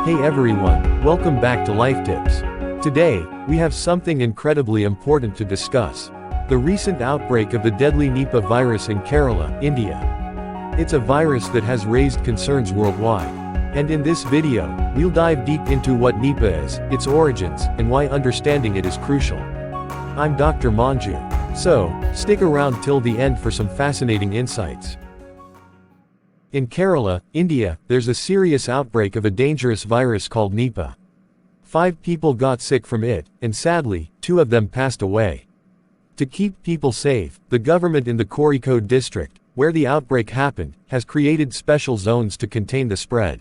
Hey everyone, welcome back to Life Tips. Today, we have something incredibly important to discuss. The recent outbreak of the deadly Nipah virus in Kerala, India. It's a virus that has raised concerns worldwide. And in this video, we'll dive deep into what Nipah is, its origins, and why understanding it is crucial. I'm Dr. Manju. So, stick around till the end for some fascinating insights. In Kerala, India, there's a serious outbreak of a dangerous virus called Nipah. 5 people got sick from it, and sadly, 2 of them passed away. To keep people safe, the government in the Kozhikode district, where the outbreak happened, has created special zones to contain the spread.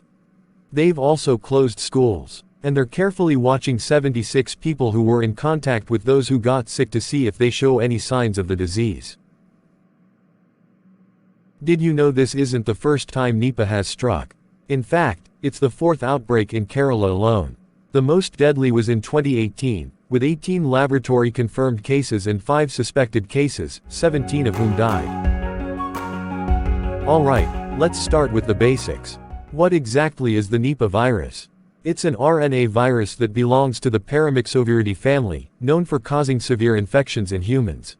They've also closed schools, and they're carefully watching 76 people who were in contact with those who got sick to see if they show any signs of the disease. Did you know this isn't the first time Nipah has struck? In fact, it's the 4th outbreak in Kerala alone. The most deadly was in 2018, with 18 laboratory-confirmed cases and 5 suspected cases, 17 of whom died. Alright, let's start with the basics. What exactly is the Nipah virus? It's an RNA virus that belongs to the paramyxoviridae family, known for causing severe infections in humans.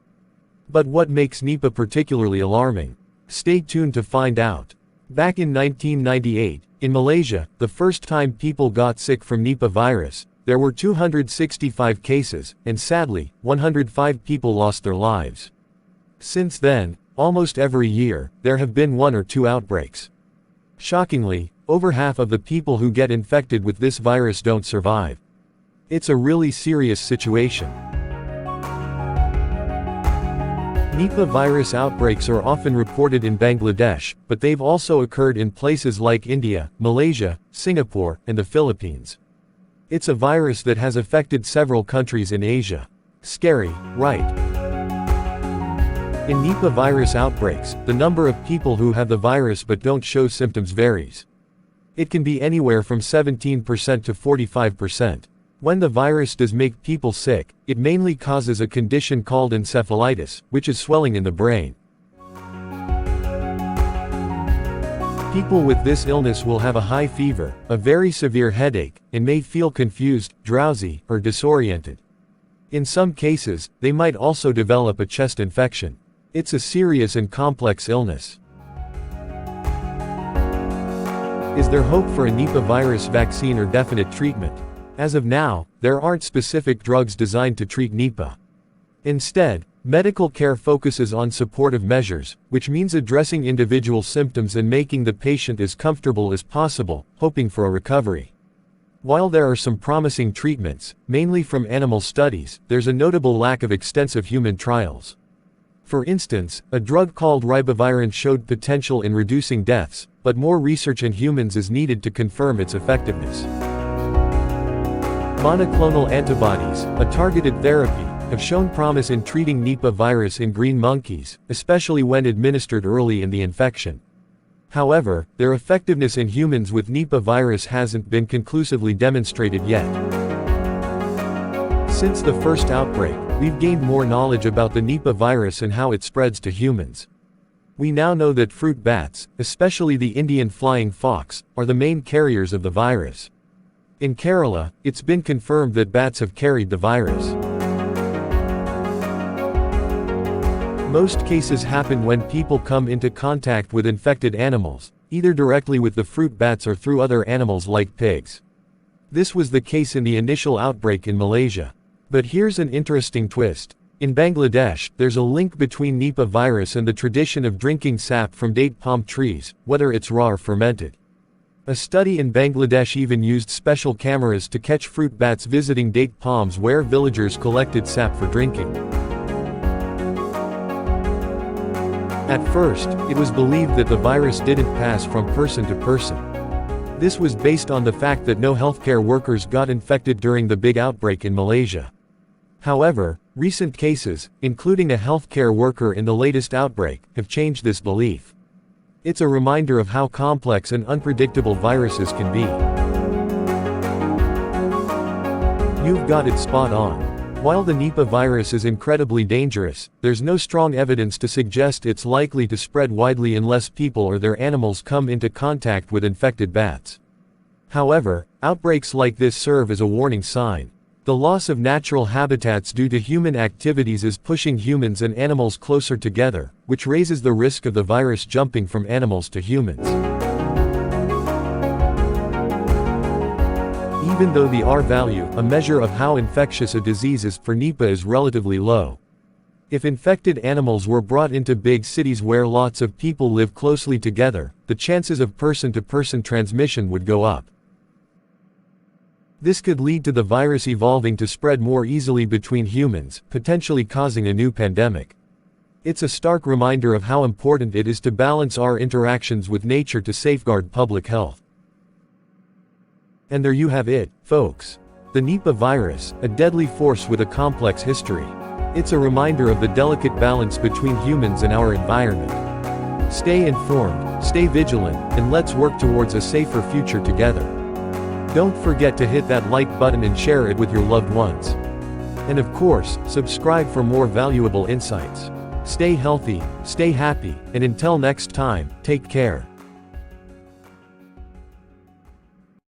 But what makes Nipah particularly alarming? Stay tuned to find out. Back in 1998, in Malaysia, the first time people got sick from Nipah virus, there were 265 cases, and sadly, 105 people lost their lives. Since then, almost every year, there have been 1 or 2 outbreaks. Shockingly, over half of the people who get infected with this virus don't survive. It's a really serious situation. Nipah virus outbreaks are often reported in Bangladesh, but they've also occurred in places like India, Malaysia, Singapore, and the Philippines. It's a virus that has affected several countries in Asia. Scary, right? In Nipah virus outbreaks, the number of people who have the virus but don't show symptoms varies. It can be anywhere from 17% to 45%. When the virus does make people sick, it mainly causes a condition called encephalitis, which is swelling in the brain. People with this illness will have a high fever, a very severe headache, and may feel confused, drowsy, or disoriented. In some cases, they might also develop a chest infection. It's a serious and complex illness. Is there hope for a Nipah virus vaccine or definite treatment? As of now, there aren't specific drugs designed to treat Nipah. Instead, medical care focuses on supportive measures, which means addressing individual symptoms and making the patient as comfortable as possible, hoping for a recovery. While there are some promising treatments, mainly from animal studies, there's a notable lack of extensive human trials. For instance, a drug called ribavirin showed potential in reducing deaths, but more research in humans is needed to confirm its effectiveness. Monoclonal antibodies, a targeted therapy, have shown promise in treating Nipah virus in green monkeys, especially when administered early in the infection. However, their effectiveness in humans with Nipah virus hasn't been conclusively demonstrated yet. Since the first outbreak, we've gained more knowledge about the Nipah virus and how it spreads to humans. We now know that fruit bats, especially the Indian flying fox, are the main carriers of the virus. In Kerala, it's been confirmed that bats have carried the virus. Most cases happen when people come into contact with infected animals, either directly with the fruit bats or through other animals like pigs. This was the case in the initial outbreak in Malaysia. But here's an interesting twist. In Bangladesh, there's a link between Nipah virus and the tradition of drinking sap from date palm trees, whether it's raw or fermented. A study in Bangladesh even used special cameras to catch fruit bats visiting date palms where villagers collected sap for drinking. At first, it was believed that the virus didn't pass from person to person. This was based on the fact that no healthcare workers got infected during the big outbreak in Malaysia. However, recent cases, including a healthcare worker in the latest outbreak, have changed this belief. It's a reminder of how complex and unpredictable viruses can be. You've got it spot on. While the Nipah virus is incredibly dangerous, there's no strong evidence to suggest it's likely to spread widely unless people or their animals come into contact with infected bats. However, outbreaks like this serve as a warning sign. The loss of natural habitats due to human activities is pushing humans and animals closer together, which raises the risk of the virus jumping from animals to humans. Even though the R value, a measure of how infectious a disease is for Nipah, is relatively low. If infected animals were brought into big cities where lots of people live closely together, the chances of person-to-person transmission would go up. This could lead to the virus evolving to spread more easily between humans, potentially causing a new pandemic. It's a stark reminder of how important it is to balance our interactions with nature to safeguard public health. And there you have it, folks. The Nipah virus, a deadly force with a complex history. It's a reminder of the delicate balance between humans and our environment. Stay informed, stay vigilant, and let's work towards a safer future together. Don't forget to hit that like button and share it with your loved ones. And of course, subscribe for more valuable insights. Stay healthy, stay happy, and until next time, take care.